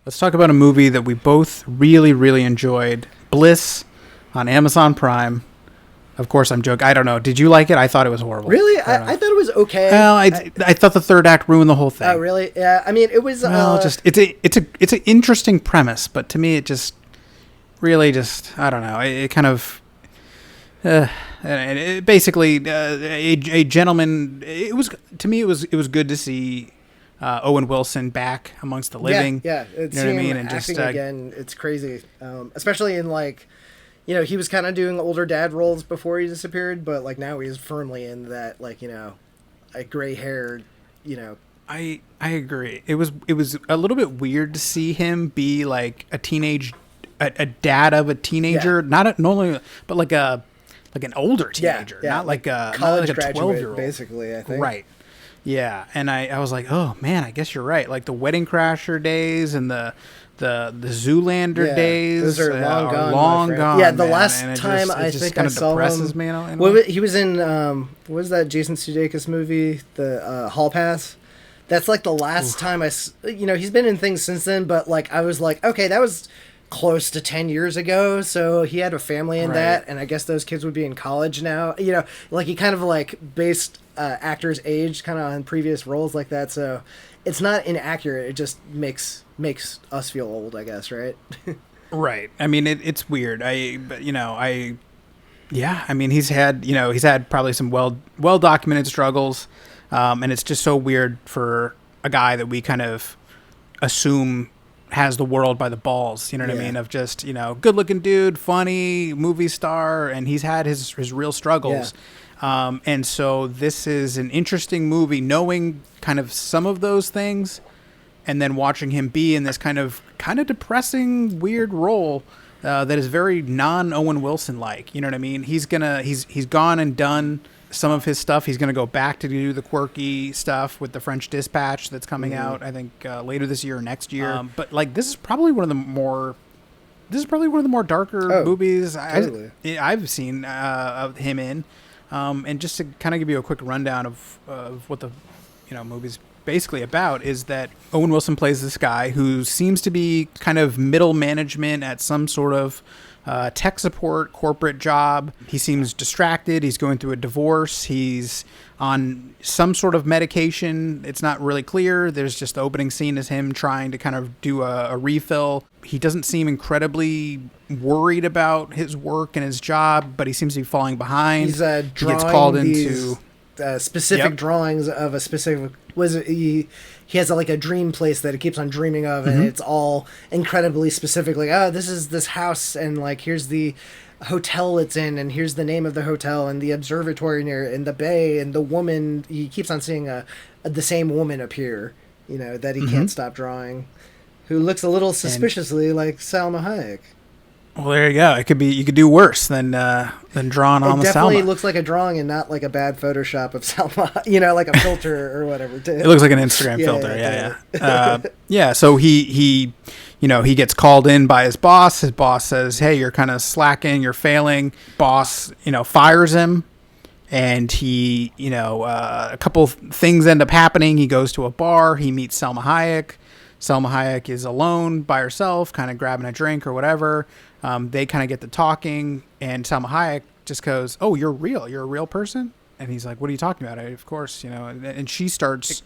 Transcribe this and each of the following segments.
Let's talk about a movie that we both really, really enjoyed. Bliss on Amazon Prime. Of course, I'm joking. I don't know. Did you like it? I thought it was horrible. Really? I thought it was okay. Well, I thought the third act ruined the whole thing. Oh, really? Yeah. I mean, it was. Well, it's an interesting premise, but to me, it just really just I don't know. It kind of. Basically, a gentleman. It was to me. It was good to see Owen Wilson back amongst the living. Yeah. You know what I mean? And acting just again, it's crazy. Especially in like. He was kind of doing older dad roles before he disappeared, but like now he's firmly in that like a gray haired. I agree. It was a little bit weird to see him be like a dad of a teenager, not only but like an older teenager, not like a college not like a 12-year-old, basically. I think right. Yeah, and I was like, oh man, I guess you're right. Like the Wedding Crasher days and the Zoolander days, those are long gone. Yeah, the man. last and time I think I saw him, me, in a way. He was in what was that Jason Sudeikis movie, the Hall Pass? That's like the last time he's been in things since then, but like I was like, okay, that was close to 10 years ago, so he had a family in that, and I guess those kids would be in college now. Like he kind of like based actors' age kind of on previous roles like that, so it's not inaccurate. It just makes us feel old, I guess, right? Right. I mean, it's weird. I mean, he's had probably some well documented struggles, and it's just so weird for a guy that we kind of assume has the world by the balls, you know what I mean? Of just, good looking dude, funny, movie star, and he's had his real struggles. And so this is an interesting movie, knowing kind of some of those things, and then watching him be in this kind of depressing, weird role that is very non-Owen Wilson-like. You know what I mean? He's gone and done some of his stuff. He's going to go back to do the quirky stuff with the French Dispatch that's coming out, I think, later this year or next year. But like, this is probably one of the more darker movies I've seen of him in. And just to kind of give you a quick rundown of what the movie's basically about, is that Owen Wilson plays this guy who seems to be kind of middle management at some sort of tech support corporate job. He seems distracted. He's going through a divorce. He's on some sort of medication. It's not really clear. There's just the opening scene is him trying to kind of do a refill. He doesn't seem incredibly worried about his work and his job, but he seems to be falling behind. He's he gets called into specific drawings of a specific. He has like a dream place that he keeps on dreaming of, and it's all incredibly specific. Like, this is this house, and like here's the hotel it's in, and here's the name of the hotel, and the observatory near, and the bay, and the woman. He keeps on seeing the same woman appear, that he can't stop drawing, who looks a little suspiciously like Salma Hayek. Well, there you go. It could be. You could do worse than drawing on the Salma. It definitely looks like a drawing and not like a bad Photoshop of Salma. Like a filter or whatever. Too. It looks like an Instagram filter. Yeah. So he gets called in by his boss. His boss says, "Hey, you're kind of slacking. You're failing." Boss, fires him, and he, a couple things end up happening. He goes to a bar. He meets Salma Hayek. Salma Hayek is alone by herself, kind of grabbing a drink or whatever. They kind of get to talking, and Salma Hayek just goes, "Oh, you're real. You're a real person." And he's like, "What are you talking about?" Of course, And she starts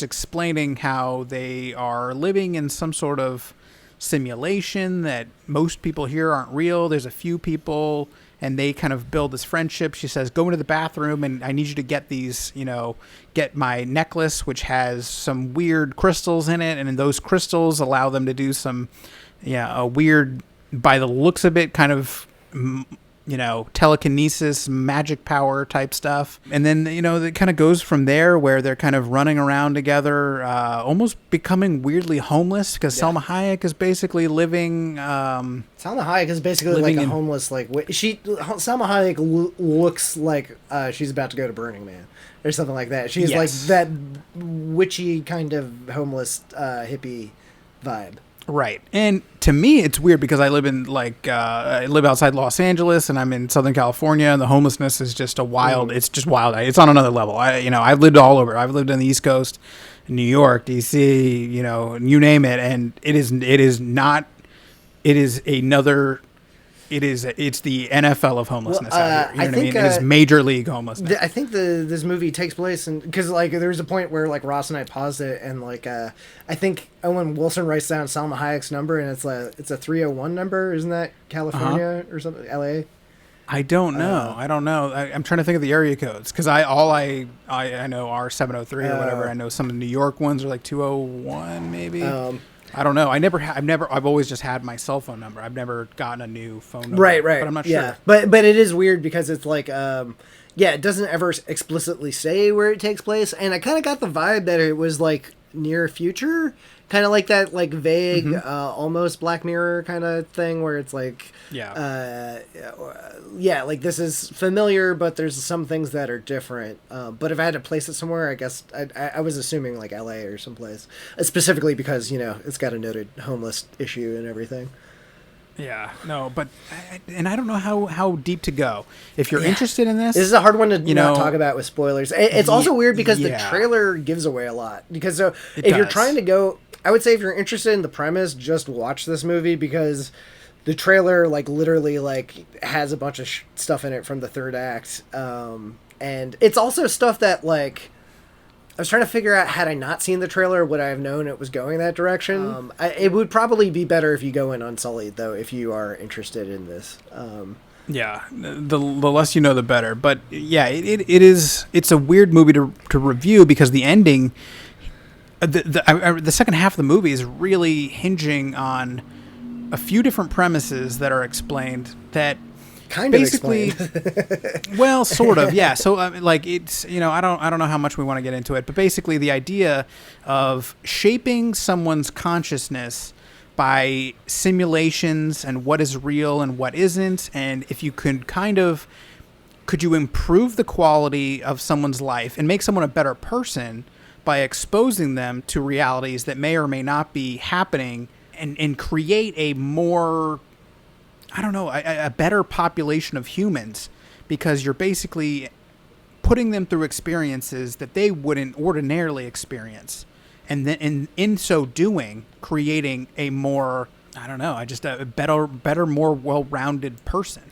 explaining how they are living in some sort of simulation, that most people here aren't real. There's a few people, and they kind of build this friendship. She says, "Go into the bathroom, and I need you to get these, get my necklace, which has some weird crystals in it, and then those crystals allow them to do some, a weird, by the looks of it, kind of, telekinesis, magic power type stuff." And then, it kind of goes from there, where they're kind of running around together, almost becoming weirdly homeless, because Salma Hayek is basically living... Salma Hayek is basically like a homeless, like... Salma Hayek looks like she's about to go to Burning Man, or something like that. She's like that witchy kind of homeless hippie vibe. Right. And to me, it's weird because I live in I live outside Los Angeles, and I'm in Southern California, and the homelessness is just it's just wild. It's on another level. I've lived all over. I've lived on the East Coast, New York, DC, you name it, and it's the NFL of homelessness out here. You know what I mean? It is major league homelessness. I think this movie takes place because like there's a point where like Ross and I paused it and like I think Owen Wilson writes down Salma Hayek's number and it's a 301 number, isn't that California or something? LA? I don't know. I'm trying to think of the area codes because I know are 703 or whatever. I know some of the New York ones are like 201 maybe. I don't know. I've always just had my cell phone number. I've never gotten a new phone number. Right. But I'm not sure. But it is weird because it's like, it doesn't ever explicitly say where it takes place. And I kind of got the vibe that it was like near future, kind of like that, like vague, almost Black Mirror kind of thing where it's like, like this is familiar, but there's some things that are different. But if I had to place it somewhere, I guess I was assuming like LA or someplace, specifically because, it's got a noted homeless issue and everything. Yeah, no, but I don't know how deep to go. If you're interested in this is a hard one to not talk about with spoilers. It's also weird because the trailer gives away a lot. Because if you're trying to go, I would say if you're interested in the premise, just watch this movie because the trailer like literally like has a bunch of stuff in it from the third act, and it's also stuff that like. I was trying to figure out, had I not seen the trailer, would I have known it was going that direction? It would probably be better if you go in unsullied, though, if you are interested in this. The less you know, the better. But yeah, it's a weird movie to review because the ending, the second half of the movie is really hinging on a few different premises that are explained that kind basically, of explained. Well, sort of, yeah. So, like, it's I don't know how much we want to get into it, but basically, the idea of shaping someone's consciousness by simulations and what is real and what isn't, and if you could could you improve the quality of someone's life and make someone a better person by exposing them to realities that may or may not be happening, and create a more a better population of humans, because you're basically putting them through experiences that they wouldn't ordinarily experience. And then in so doing, creating a more, a better, more well-rounded person.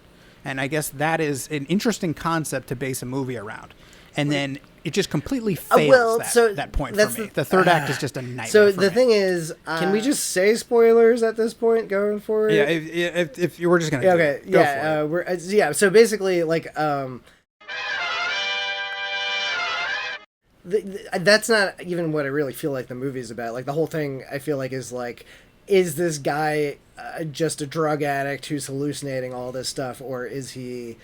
And I guess that is an interesting concept to base a movie around. And then it just completely fails that point for me. The third act is just a nightmare. So the thing is, can we just say spoilers at this point going forward? Yeah, if you were just gonna So basically, like, that's not even what I really feel like the movie's about. Like the whole thing, I feel like is this guy just a drug addict who's hallucinating all this stuff, or is he?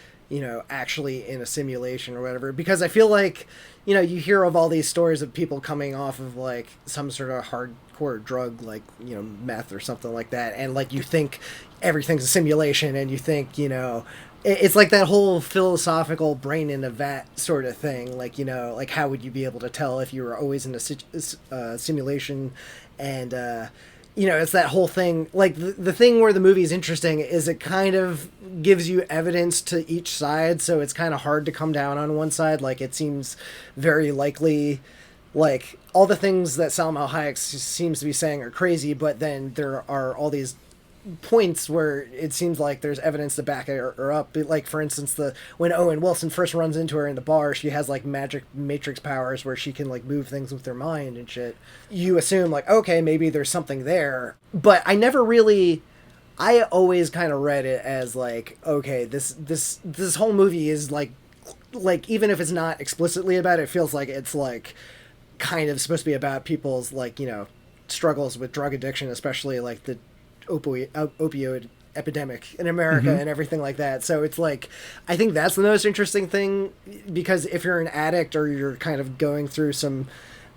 Actually in a simulation or whatever, because I feel like, you hear of all these stories of people coming off of like some sort of hardcore drug, like, meth or something like that. And like, you think everything's a simulation and you think, it's like that whole philosophical brain in a vat sort of thing. Like, like how would you be able to tell if you were always in a simulation? And, it's that whole thing. Like the thing where the movie is interesting is it kind of gives you evidence to each side, so it's kind of hard to come down on one side. Like it seems very likely, like all the things that Salma Hayek seems to be saying are crazy, but then there are all these points where it seems like there's evidence to back her up. Like for instance, when Owen Wilson first runs into her in the bar, she has like magic matrix powers where she can like move things with her mind and shit. You assume like, okay, maybe there's something there, but I always kind of read it as like, okay, this whole movie is like even if it's not explicitly about it, it feels like it's like kind of supposed to be about people's like, struggles with drug addiction, especially like the opioid epidemic in America and everything like that. So it's like, I think that's the most interesting thing, because if you're an addict or you're kind of going through some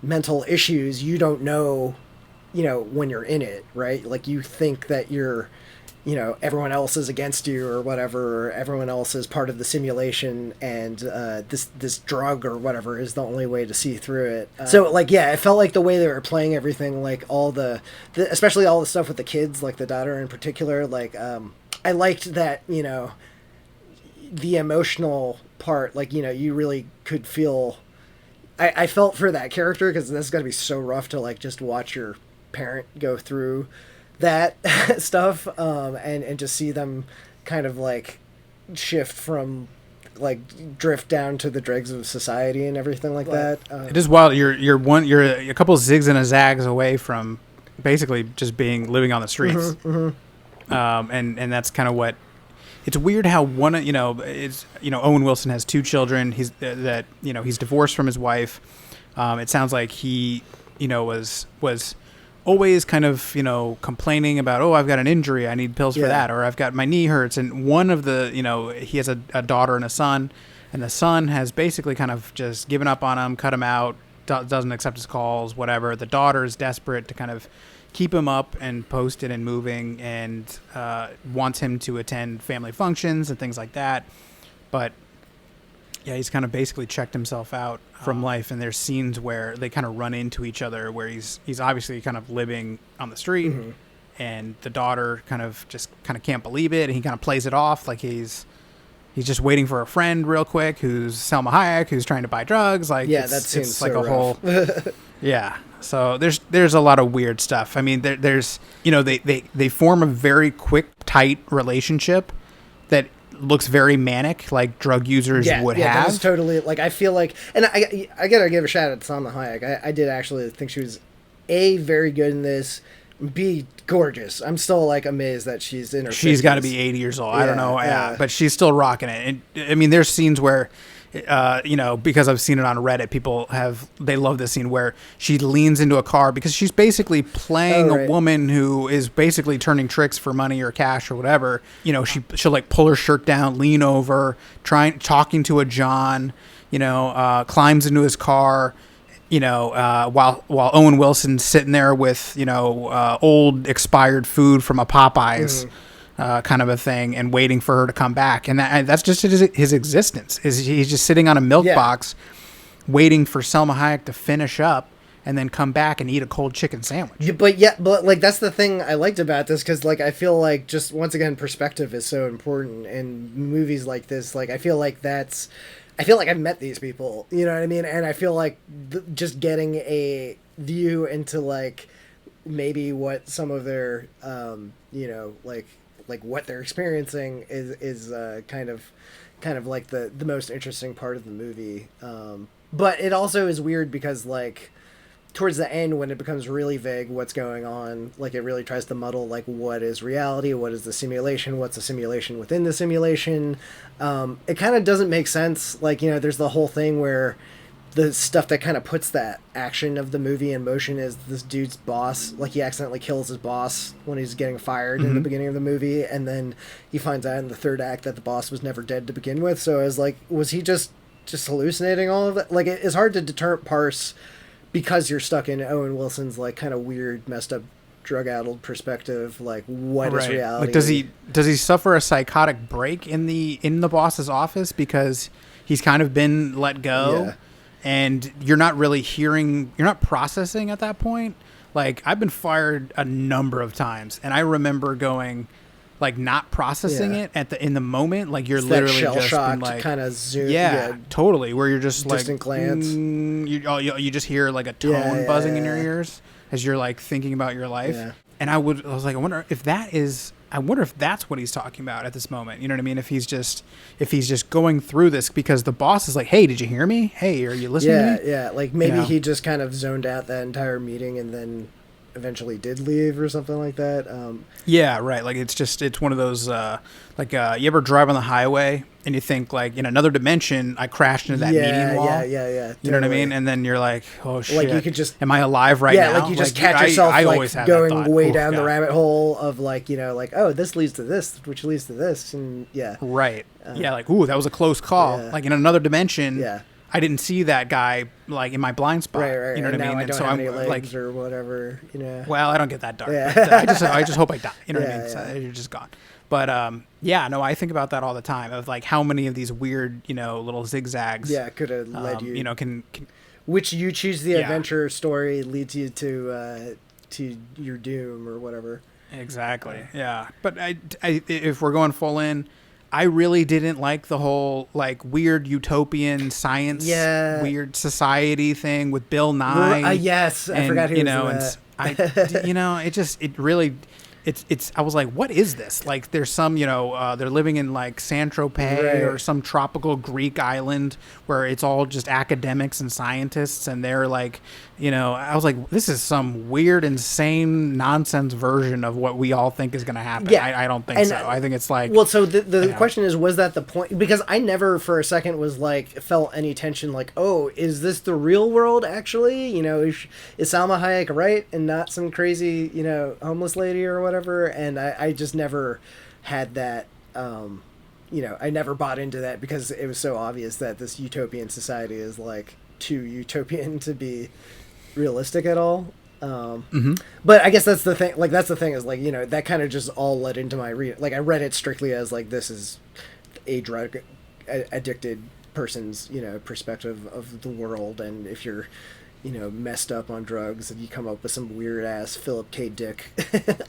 mental issues, you don't know, when you're in it, right? Like you think that you're, everyone else is against you or whatever, or everyone else is part of the simulation, and this drug or whatever is the only way to see through it. So like, yeah, it felt like the way they were playing everything, like all the especially all the stuff with the kids, like the daughter in particular, like I liked that, the emotional part, like, you really could feel I felt for that character because this is gonna be so rough to like just watch your parent go through that stuff, and just see them kind of like shift from like drift down to the dregs of society and everything like that. It is wild. You're a couple zigs and a zags away from basically just living on the streets. And that's kind of what. It's weird how Owen Wilson has 2 children. He's divorced from his wife. It sounds like he was always kind of complaining about, oh, I've got an injury, I need pills for that, or I've got my knee hurts. And one of the he has a daughter and a son, and the son has basically kind of just given up on him, cut him out, doesn't accept his calls, whatever. The daughter is desperate to kind of keep him up and posted and moving, and wants him to attend family functions and things like that. But yeah, he's kind of basically checked himself out from life, and there's scenes where they kind of run into each other, where he's obviously kind of living on the street, and the daughter kind of can't believe it, and he kind of plays it off like he's just waiting for a friend real quick who's Salma Hayek, who's trying to buy drugs. Like, that seems it's like so a whole rough. yeah. So there's a lot of weird stuff. I mean, there's they form a very quick, tight relationship that looks very manic, like drug users would have. That was totally like, I feel like, and I gotta give a shout out to Salma Hayek. I did actually think she was A, very good in this, B, gorgeous. I'm still like amazed that she's in her She's 50s. got to be 80 years old. I don't know, but she's still rocking it. And I mean, there's scenes where because I've seen it on Reddit, they love this scene where she leans into a car because she's basically playing a woman who is basically turning tricks for money or cash or whatever. She'll like pull her shirt down, lean over, talking to a John, climbs into his car, while Owen Wilson's sitting there with, old expired food from a Popeyes. Kind of a thing, and waiting for her to come back, and that's just his existence. He's just sitting on a milk box, waiting for Salma Hayek to finish up, and then come back and eat a cold chicken sandwich. But like that's the thing I liked about this, because like I feel like, just once again, perspective is so important in movies like this. Like I feel like I've met these people, you know what I mean, and I feel like just getting a view into like maybe what some of their like what they're experiencing is kind of like the most interesting part of the movie. But it also is weird because like towards the end, when it becomes really vague what's going on, like it really tries to muddle like what is reality, what is the simulation, what's the simulation within the simulation. It kind of doesn't make sense. Like, there's the whole thing where the stuff that kind of puts that action of the movie in motion is this dude's boss. Like, he accidentally kills his boss when he's getting fired in the beginning of the movie, and then he finds out in the third act that the boss was never dead to begin with. So I was like, was he just hallucinating all of that? Like, it's hard to parse because you're stuck in Owen Wilson's like kind of weird, messed up, drug-addled perspective. Like, what is reality? Like, does he suffer a psychotic break in the boss's office because he's kind of been let go? Yeah. And you're not processing at that point. Like, I've been fired a number of times, and I remember going, like, not processing it in the moment. Like, you're literally shell just shocked, like, kind of zoom. Yeah, totally. Where you're just distant glance. You just hear like a tone buzzing in your ears as you're like thinking about your life. Yeah. And I was like, I wonder if that's what he's talking about at this moment. You know what I mean? If he's just going through this because the boss is like, hey, did you hear me? Hey, are you listening to me? Yeah. Like, maybe he just kind of zoned out that entire meeting and then eventually did leave or something like that. Yeah, right. Like, it's one of those, you ever drive on the highway and you think, like, in another dimension, I crashed into that meeting wall. Yeah. Totally. You know what I mean? And then you're like, oh shit. Like, you could just, am I alive right now? Yeah, like you just catch yourself like going way down the rabbit hole of like, like, oh, this leads to this, which leads to this, and Right. Like, ooh, that was a close call. Yeah. Like, in another dimension. Yeah. I didn't see that guy like in my blind spot. Right. You know what I mean? I don't have any legs like, or whatever. Well, I don't get that dark. Yeah. But, I just hope I die. You know what I mean? So you're just gone. But I think about that all the time. Of like how many of these weird, little zigzags. Yeah, could have led you. Can which you choose the adventure story leads you to your doom or whatever. Exactly. Yeah. But I if we're going full in. I really didn't like the whole like weird utopian science, Yeah. weird society thing with Bill Nye. Yes, I forgot he was in that. It really, it's. I was like, what is this? Like, there's some, they're living in like Saint-Tropez Right. or some tropical Greek island where it's all just academics and scientists, and they're like, I was like, this is some weird, insane, nonsense version of what we all think is going to happen. Yeah. I don't think And, so. I think it's like, well, so the question is, was that the point? Because I never for a second was like, felt any tension like, oh, is this the real world actually? Is Salma Hayek right and not some crazy, homeless lady or whatever? And I just never had that, I never bought into that because it was so obvious that this utopian society is like too utopian to be realistic at all. But I guess that's the thing. Like, that's the thing is like, that kind of just all led into my like, I read it strictly as like, this is a drug addicted person's, perspective of the world. And if you're, messed up on drugs and you come up with some weird ass Philip K. Dick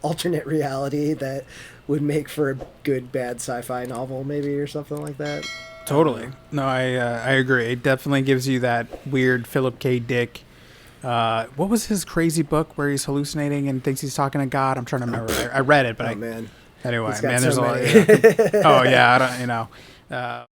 alternate reality that would make for a good, bad sci-fi novel maybe or something like that. totally. No, I agree. It definitely gives you that weird Philip K. Dick. What was his crazy book where he's hallucinating and thinks he's talking to God? I'm trying to remember. I read it, but man. anyway, He's got man, so there's a lot. many. Oh yeah, I don't.